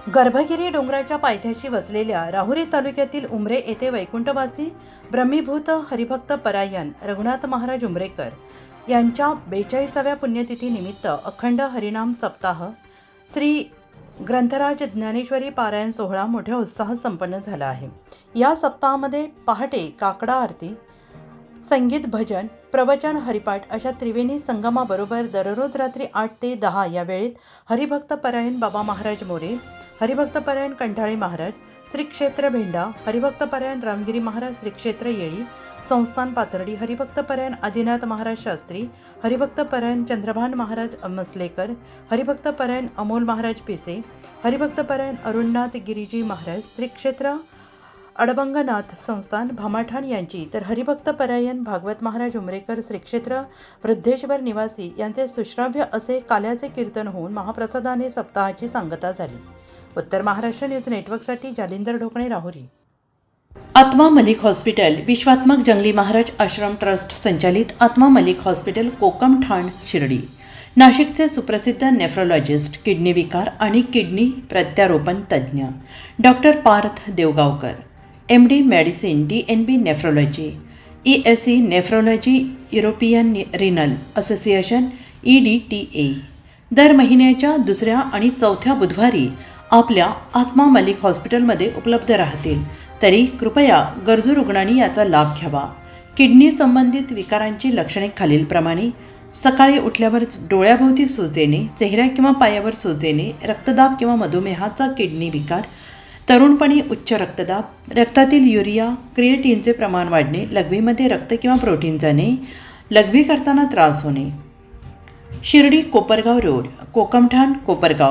गर्भगिरी डोंगराच्या पायथ्याशी वसलेल्या राहुरी तालुक्यातील उमरे येथे वैकुंठवासी ब्रह्मीभूत हरिभक्त परायण रघुनाथ महाराज उमरेकर यांच्या 42व्या पुण्यतिथीनिमित्त अखंड हरिनाम सप्ताह श्री ग्रंथराज ज्ञानेश्वरी पारायण सोहळा मोठ्या उत्साहात संपन्न झाला आहे। या सप्ताहामध्ये पहाटे काकडा आरती, संगीत, भजन, प्रवचन, हरिपाठ अशा त्रिवेणी संगमाबरोबर दररोज रात्री 8 ते 10 या वेळेत हरिभक्त परायण बाबा महाराज मोरे, हरिभक्त परायण कंठाळी महाराज श्री क्षेत्र भेंडा, हरिभक्त परायण रामगिरी महाराज श्री क्षेत्र येळी संस्थान पाथर्डी, हरिभक्त परायण आदिनाथ महाराज शास्त्री, हरिभक्त परायण चंद्रभान महाराज मसलेकर, हरिभक्त परायण अमोल महाराज पिसे, हरिभक्त परायण अरुणनाथ गिरीजी महाराज श्री क्षेत्र अडबंगनाथ संस्थान भामाठाण यांची, तर हरिभक्त परायण भागवत महाराज उमरेकर श्री क्षेत्र वृद्धेश्वर निवासी यांचे सुश्राव्य असे काल्याचे कीर्तन होऊन महाप्रसादाने सप्ताहाची सांगता झाली। उत्तर महाराष्ट्र न्यूज नेटवर्कसाठी जालिंदर ढोकणे, राहुरी। आत्मा मलिक हॉस्पिटल विश्वात्मक जंगली महाराज आश्रम ट्रस्ट संचालित आत्मा मलिक हॉस्पिटल कोकम ठाण शिर्डी, नाशिकचे सुप्रसिद्ध नेफ्रोलॉजिस्ट, किडनी विकार आणि किडनी प्रत्यारोपण तज्ज्ञ doctor Parth Devgaonkar, MD medicine, DNB nephrology, ESE nephrology, European renal association EDTA दर महिन्याच्या दुसऱ्या आणि चौथ्या बुधवारी आपल्या आत्मा मलिक हॉस्पिटलमध्ये उपलब्ध राहतील। तरी कृपया गरजू रुग्णांनी याचा लाभ घ्यावा। किडनी संबंधित विकारांची लक्षणे खालीलप्रमाणे: सकाळी उठल्यावर डोळ्याभोवती सूज येणे, चेहऱ्या किंवा पायावर सूज येणे, रक्तदाब किंवा मधुमेहाचा किडनी विकार, तरुणपणी उच्च रक्तदाब, रक्तातील युरिया क्रिएटिनचे प्रमाण वाढणे, लघवीमध्ये रक्त किंवा प्रोटीन जाणे, लघवी करताना त्रास होणे। शिर्डी कोपरगाव रोड, कोकमठाण, कोपरगाव